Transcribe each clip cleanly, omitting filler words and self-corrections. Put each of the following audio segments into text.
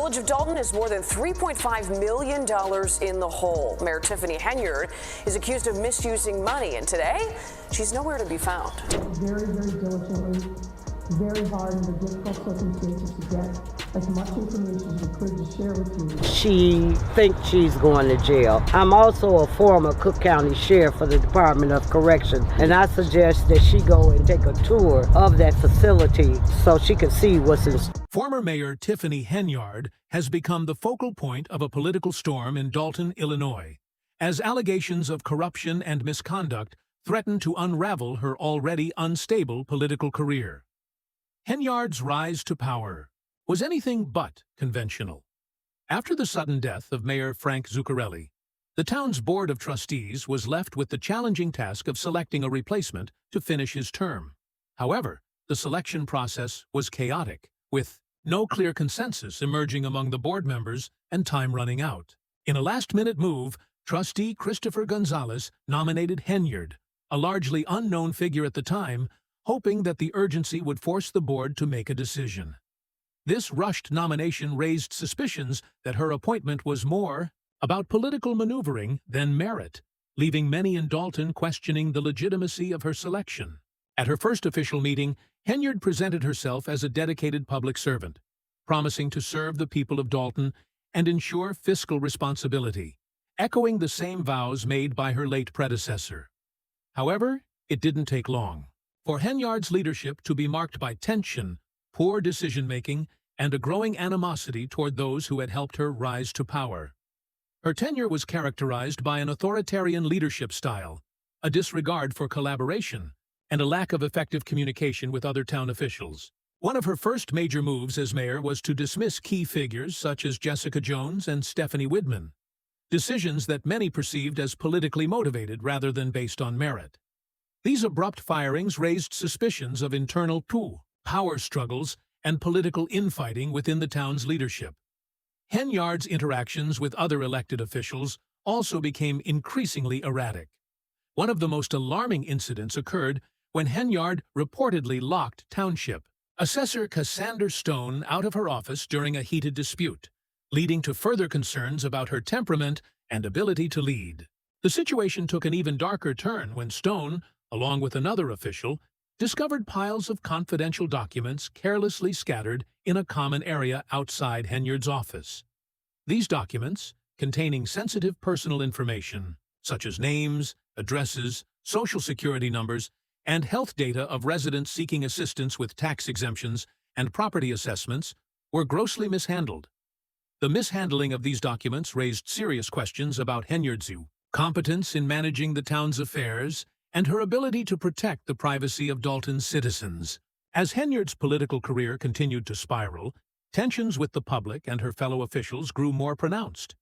village of Dalton is more than $3.5 million in the hole. Mayor Tiffany Henyard is accused of misusing money, and today, she's nowhere to be found. Very, very diligently, very hard under difficult circumstances to get as much information as we could to share with you. She thinks she's going to jail. I'm also a former Cook County Sheriff for the Department of Correction, and I suggest that she go and take a tour of that facility so she can see what's in. Former Mayor Tiffany Henyard has become the focal point of a political storm in Dalton, Illinois, as allegations of corruption and misconduct threaten to unravel her already unstable political career. Henyard's rise to power was anything but conventional. After the sudden death of Mayor Frank Zuccarelli, the town's Board of Trustees was left with the challenging task of selecting a replacement to finish his term. However, the selection process was chaotic, with no clear consensus emerging among the board members and time running out. In a last-minute move, Trustee Christopher Gonzalez nominated Henyard, a largely unknown figure at the time, hoping that the urgency would force the board to make a decision. This rushed nomination raised suspicions that her appointment was more about political maneuvering than merit, leaving many in Dalton questioning the legitimacy of her selection. At her first official meeting, Henyard presented herself as a dedicated public servant, promising to serve the people of Dalton and ensure fiscal responsibility, echoing the same vows made by her late predecessor. However, it didn't take long for Henyard's leadership to be marked by tension, poor decision-making, and a growing animosity toward those who had helped her rise to power. Her tenure was characterized by an authoritarian leadership style, a disregard for collaboration, and a lack of effective communication with other town officials. One of her first major moves as mayor was to dismiss key figures such as Jessica Jones and Stephanie Widman, decisions that many perceived as politically motivated rather than based on merit. These abrupt firings raised suspicions of internal power struggles and political infighting within the town's leadership. Henyard's interactions with other elected officials also became increasingly erratic. One of the most alarming incidents occurred when Henyard reportedly locked Township Assessor Cassandra Stone out of her office during a heated dispute, leading to further concerns about her temperament and ability to lead. The situation took an even darker turn when Stone, along with another official, discovered piles of confidential documents carelessly scattered in a common area outside Henyard's office. These documents, containing sensitive personal information, such as names, addresses, social security numbers, and health data of residents seeking assistance with tax exemptions and property assessments, were grossly mishandled. The mishandling of these documents raised serious questions about Henyard's competence in managing the town's affairs and her ability to protect the privacy of Dalton's citizens. As Henyard's political career continued to spiral, tensions with the public and her fellow officials grew more pronounced.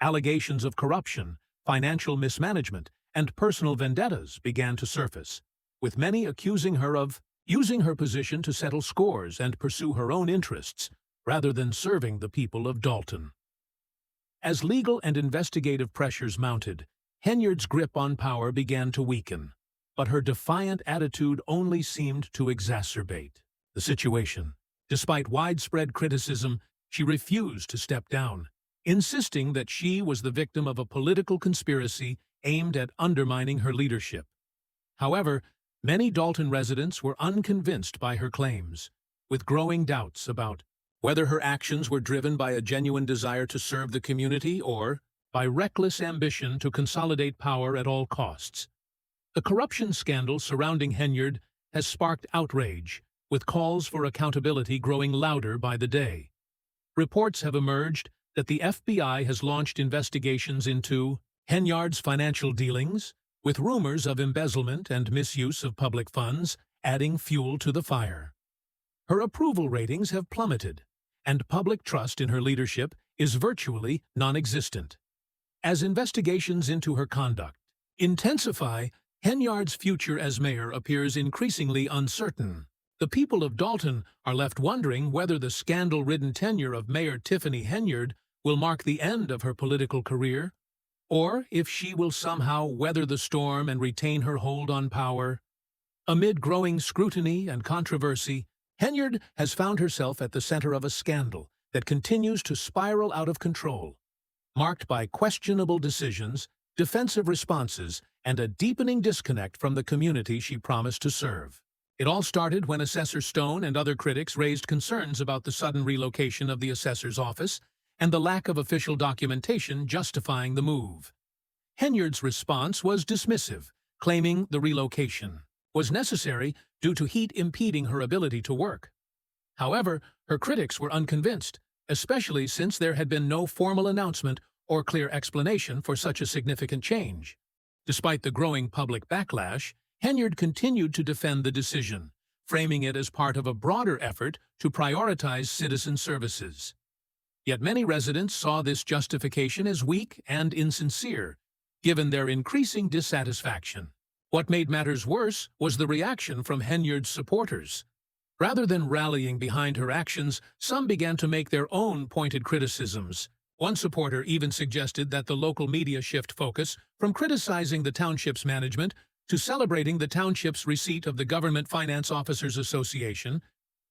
Allegations of corruption, financial mismanagement, and personal vendettas began to surface, with many accusing her of using her position to settle scores and pursue her own interests, rather than serving the people of Dalton. As legal and investigative pressures mounted, Henyard's grip on power began to weaken, but her defiant attitude only seemed to exacerbate the situation. Despite widespread criticism, she refused to step down, insisting that she was the victim of a political conspiracy aimed at undermining her leadership. However, many Dalton residents were unconvinced by her claims, with growing doubts about whether her actions were driven by a genuine desire to serve the community or by reckless ambition to consolidate power at all costs. The corruption scandal surrounding Henyard has sparked outrage, with calls for accountability growing louder by the day. Reports have emerged that the FBI has launched investigations into Henyard's financial dealings, with rumors of embezzlement and misuse of public funds adding fuel to the fire. Her approval ratings have plummeted, and public trust in her leadership is virtually non-existent. As investigations into her conduct intensify, Henyard's future as mayor appears increasingly uncertain. The people of Dalton are left wondering whether the scandal-ridden tenure of Mayor Tiffany Henyard will mark the end of her political career, or if she will somehow weather the storm and retain her hold on power. Amid growing scrutiny and controversy, Henyard has found herself at the center of a scandal that continues to spiral out of control, marked by questionable decisions, defensive responses, and a deepening disconnect from the community she promised to serve. It all started when Assessor Stone and other critics raised concerns about the sudden relocation of the assessor's office and the lack of official documentation justifying the move. Henyard's response was dismissive, claiming the relocation was necessary due to heat impeding her ability to work. However, her critics were unconvinced, especially since there had been no formal announcement or clear explanation for such a significant change. Despite the growing public backlash, Henyard continued to defend the decision, framing it as part of a broader effort to prioritize citizen services. Yet many residents saw this justification as weak and insincere, given their increasing dissatisfaction. What made matters worse was the reaction from Henyard's supporters. Rather than rallying behind her actions, some began to make their own pointed criticisms. One supporter even suggested that the local media shift focus from criticizing the township's management to celebrating the township's receipt of the Government Finance Officers Association,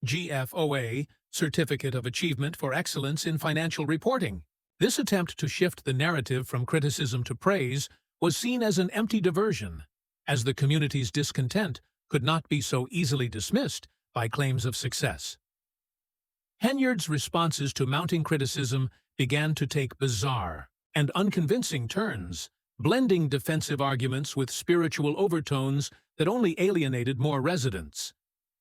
GFOA, Certificate of Achievement for Excellence in Financial Reporting. This attempt to shift the narrative from criticism to praise was seen as an empty diversion, as the community's discontent could not be so easily dismissed by claims of success. Henyard's responses to mounting criticism began to take bizarre and unconvincing turns, blending defensive arguments with spiritual overtones that only alienated more residents.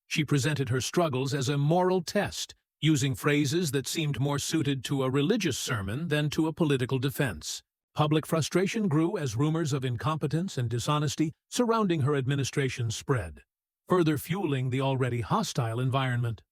She presented her struggles as a moral test, using phrases that seemed more suited to a religious sermon than to a political defense. Public frustration grew as rumors of incompetence and dishonesty surrounding her administration spread, further fueling the already hostile environment.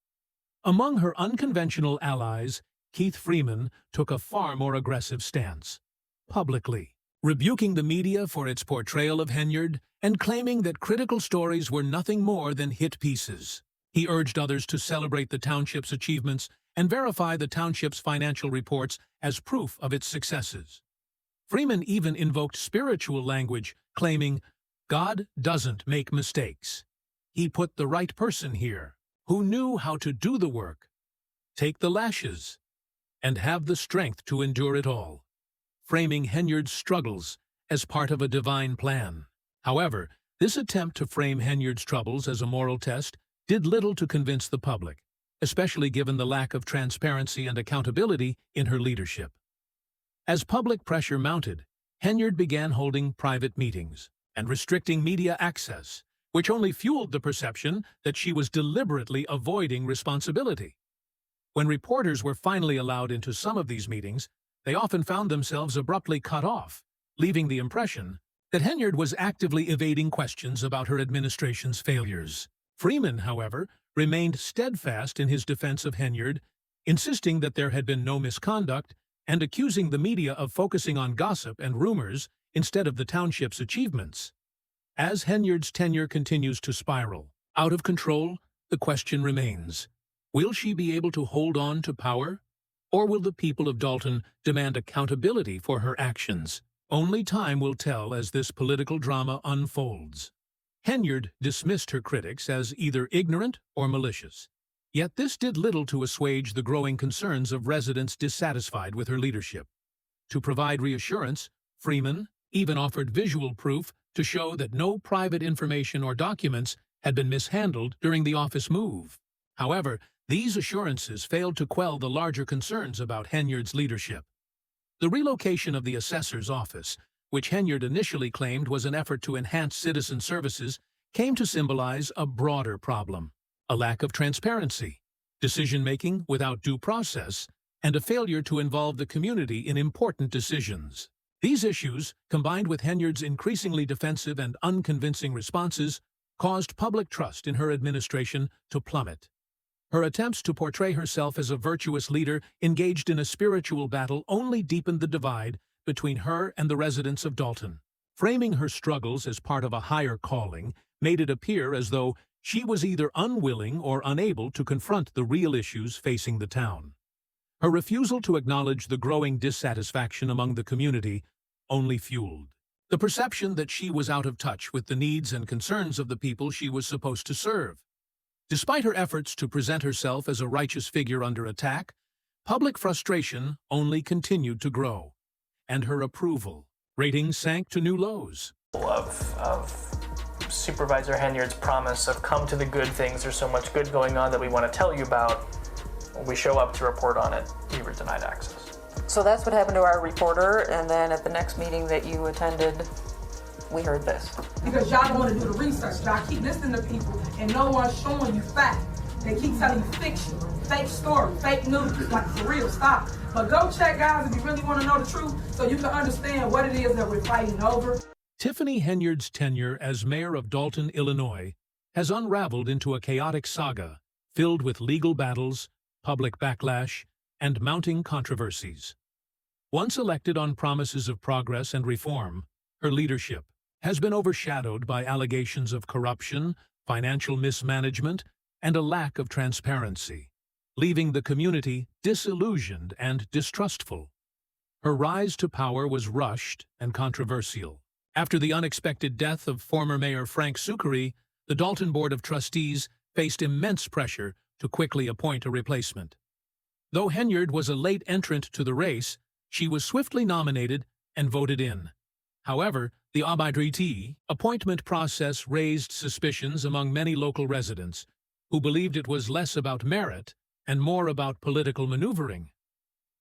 Among her unconventional allies, Keith Freeman took a far more aggressive stance, publicly rebuking the media for its portrayal of Henyard and claiming that critical stories were nothing more than hit pieces. He urged others to celebrate the township's achievements and verify the township's financial reports as proof of its successes. Freeman even invoked spiritual language, claiming, "God doesn't make mistakes. He put the right person here, who knew how to do the work, take the lashes, and have the strength to endure it all," framing Henyard's struggles as part of a divine plan. However, this attempt to frame Henyard's troubles as a moral test did little to convince the public, especially given the lack of transparency and accountability in her leadership. As public pressure mounted, Henyard began holding private meetings and restricting media access, which only fueled the perception that she was deliberately avoiding responsibility. When reporters were finally allowed into some of these meetings, they often found themselves abruptly cut off, leaving the impression that Henyard was actively evading questions about her administration's failures. Freeman, however, remained steadfast in his defense of Henyard, insisting that there had been no misconduct and accusing the media of focusing on gossip and rumors instead of the township's achievements. As Henyard's tenure continues to spiral out of control, the question remains, will she be able to hold on to power? Or will the people of Dalton demand accountability for her actions? Only time will tell as this political drama unfolds. Henyard dismissed her critics as either ignorant or malicious. Yet this did little to assuage the growing concerns of residents dissatisfied with her leadership. To provide reassurance, Freeman even offered visual proof to show that no private information or documents had been mishandled during the office move. However, these assurances failed to quell the larger concerns about Henyard's leadership. The relocation of the assessor's office, which Henyard initially claimed was an effort to enhance citizen services, came to symbolize a broader problem: a lack of transparency, decision-making without due process, and a failure to involve the community in important decisions. These issues, combined with Henyard's increasingly defensive and unconvincing responses, caused public trust in her administration to plummet. Her attempts to portray herself as a virtuous leader engaged in a spiritual battle only deepened the divide between her and the residents of Dalton. Framing her struggles as part of a higher calling made it appear as though she was either unwilling or unable to confront the real issues facing the town. Her refusal to acknowledge the growing dissatisfaction among the community only fueled the perception that she was out of touch with the needs and concerns of the people she was supposed to serve. Despite her efforts to present herself as a righteous figure under attack, Public frustration only continued to grow, and her approval rating sank to new lows. Of Supervisor Henyard's promise of come to the good things, there's so much good going on that we want to tell you about. When we show up to report on it, we were denied access. So that's what happened to our reporter, and then at the next meeting that you attended, we heard this. Because y'all don't want to do the research. Y'all keep listening to people and no one's showing you fact. They keep telling you fiction, fake story, fake news, like for real, stop. But go check, guys, if you really want to know the truth so you can understand what it is that we're fighting over. Tiffany Henyard's tenure as mayor of Dalton, Illinois, has unraveled into a chaotic saga filled with legal battles, public backlash, and mounting controversies. Once elected on promises of progress and reform, her leadership has been overshadowed by allegations of corruption, financial mismanagement, and a lack of transparency, leaving the community disillusioned and distrustful. Her rise to power was rushed and controversial. After the unexpected death of former Mayor Frank Suckery, the Dalton Board of Trustees faced immense pressure to quickly appoint a replacement. Though Henyard was a late entrant to the race, she was swiftly nominated and voted in. However, the appointment process raised suspicions among many local residents, who believed it was less about merit and more about political maneuvering.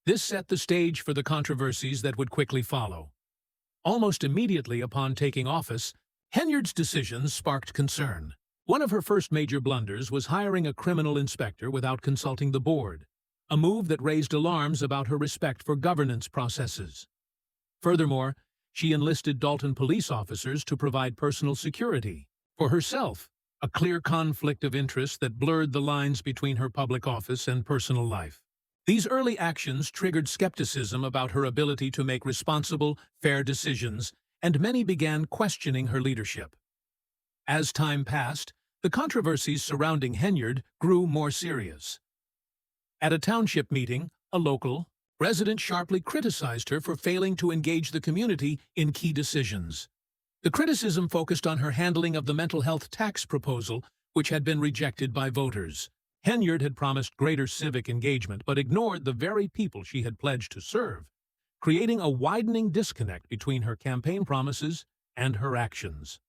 This set the stage for the controversies that would quickly follow. Almost immediately upon taking office, Henyard's decisions sparked concern. One of her first major blunders was hiring a criminal inspector without consulting the board, a move that raised alarms about her respect for governance processes. Furthermore, she enlisted Dalton police officers to provide personal security for herself, a clear conflict of interest that blurred the lines between her public office and personal life. These early actions triggered skepticism about her ability to make responsible, fair decisions, and many began questioning her leadership. As time passed, the controversies surrounding Henyard grew more serious. At a township meeting, a local resident sharply criticized her for failing to engage the community in key decisions. The criticism focused on her handling of the mental health tax proposal, which had been rejected by voters. Henyard had promised greater civic engagement but ignored the very people she had pledged to serve, creating a widening disconnect between her campaign promises and her actions.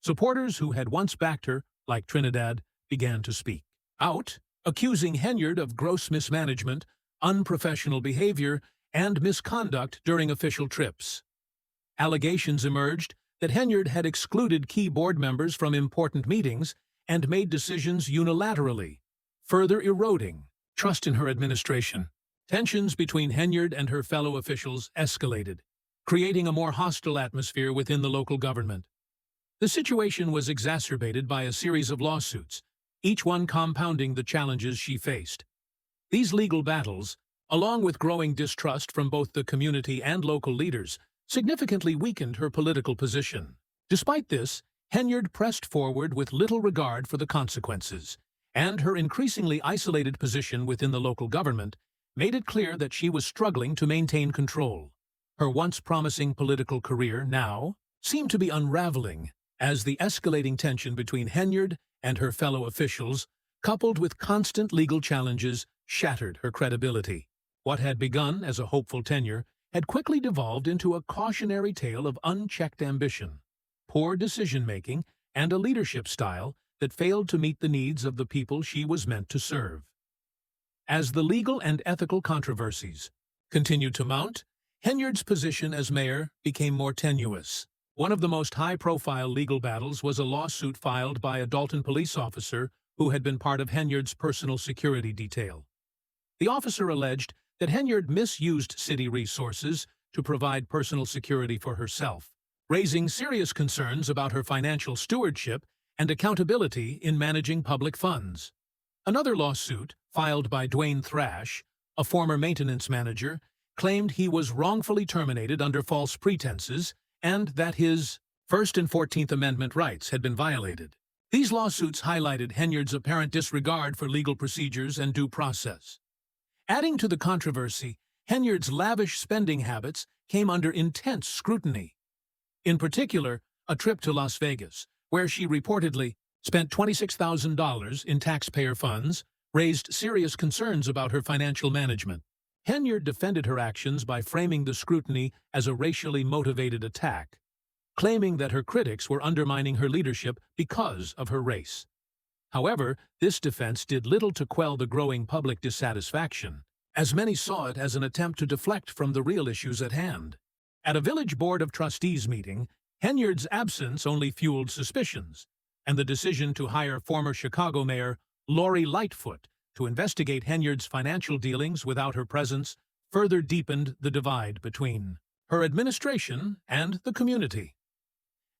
Supporters who had once backed her, like Trinidad, began to speak out, accusing Henyard of gross mismanagement, unprofessional behavior, and misconduct during official trips. Allegations emerged that Henyard had excluded key board members from important meetings and made decisions unilaterally, further eroding trust in her administration. Tensions between Henyard and her fellow officials escalated, creating a more hostile atmosphere within the local government. The situation was exacerbated by a series of lawsuits, each one compounding the challenges she faced. These legal battles, along with growing distrust from both the community and local leaders, significantly weakened her political position. Despite this, Henyard pressed forward with little regard for the consequences, and her increasingly isolated position within the local government made it clear that she was struggling to maintain control. Her once promising political career now seemed to be unraveling as the escalating tension between Henyard and her fellow officials, coupled with constant legal challenges, shattered her credibility. What had begun as a hopeful tenure had quickly devolved into a cautionary tale of unchecked ambition, poor decision-making, and a leadership style that failed to meet the needs of the people she was meant to serve. As the legal and ethical controversies continued to mount, Henyard's position as mayor became more tenuous. One of the most high-profile legal battles was a lawsuit filed by a Dalton police officer who had been part of Henyard's personal security detail. The officer alleged that Henyard misused city resources to provide personal security for herself, raising serious concerns about her financial stewardship and accountability in managing public funds. Another lawsuit, filed by Dwayne Thrash, a former maintenance manager, claimed he was wrongfully terminated under false pretenses and that his First and 14th Amendment rights had been violated. These lawsuits highlighted Henyard's apparent disregard for legal procedures and due process. Adding to the controversy, Henyard's lavish spending habits came under intense scrutiny. In particular, a trip to Las Vegas, where she reportedly spent $26,000 in taxpayer funds, raised serious concerns about her financial management. Henyard defended her actions by framing the scrutiny as a racially motivated attack, claiming that her critics were undermining her leadership because of her race. However, this defense did little to quell the growing public dissatisfaction, as many saw it as an attempt to deflect from the real issues at hand. At a village board of trustees meeting, Henyard's absence only fueled suspicions, and the decision to hire former Chicago Mayor Lori Lightfoot to investigate Henyard's financial dealings without her presence further deepened the divide between her administration and the community.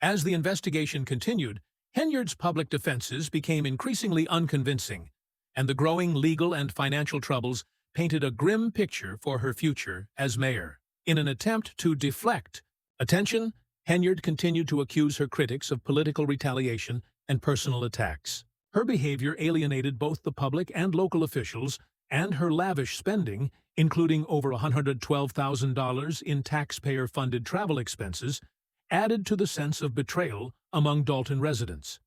As the investigation continued, Henyard's public defenses became increasingly unconvincing, and the growing legal and financial troubles painted a grim picture for her future as mayor. In an attempt to deflect attention, Henyard continued to accuse her critics of political retaliation and personal attacks. Her behavior alienated both the public and local officials, and her lavish spending, including over $112,000 in taxpayer-funded travel expenses, added to the sense of betrayal among Dalton residents.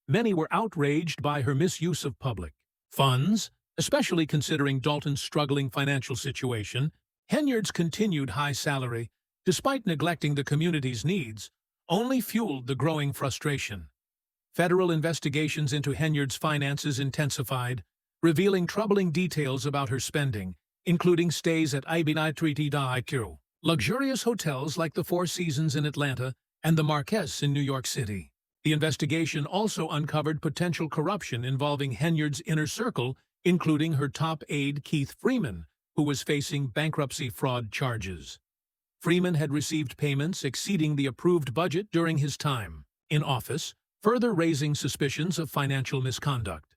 Many were outraged by her misuse of public funds, especially considering Dalton's struggling financial situation. Henyard's continued high salary, despite neglecting the community's needs, only fueled the growing frustration. Federal investigations into Henyard's finances intensified, revealing troubling details about her spending, including stays at IQ, luxurious hotels like the Four Seasons in Atlanta and the Marquess in New York City. The investigation also uncovered potential corruption involving Henyard's inner circle, including her top aide Keith Freeman, who was facing bankruptcy fraud charges. Freeman had received payments exceeding the approved budget during his time in office, further raising suspicions of financial misconduct.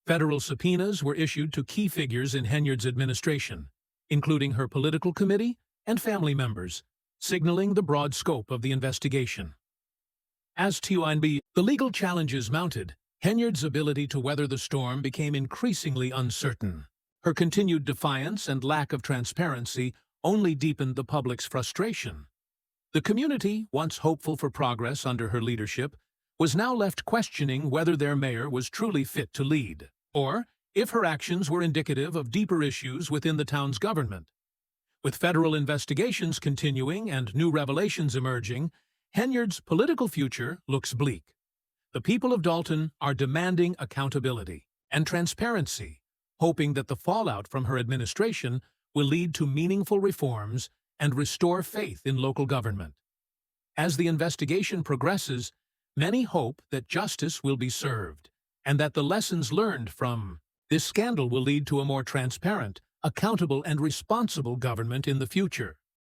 Federal subpoenas were issued to key figures in Henyard's administration, including her political committee and family members, signaling the broad scope of the investigation. As the legal challenges mounted, Henyard's ability to weather the storm became increasingly uncertain. Her continued defiance and lack of transparency only deepened the public's frustration. The community, once hopeful for progress under her leadership, was now left questioning whether their mayor was truly fit to lead, or if her actions were indicative of deeper issues within the town's government. With federal investigations continuing and new revelations emerging, Henyard's political future looks bleak. The people of Dalton are demanding accountability and transparency, hoping that the fallout from her administration will lead to meaningful reforms and restore faith in local government. As the investigation progresses, many hope that justice will be served, and that the lessons learned from this scandal will lead to a more transparent, accountable, and responsible government in the future.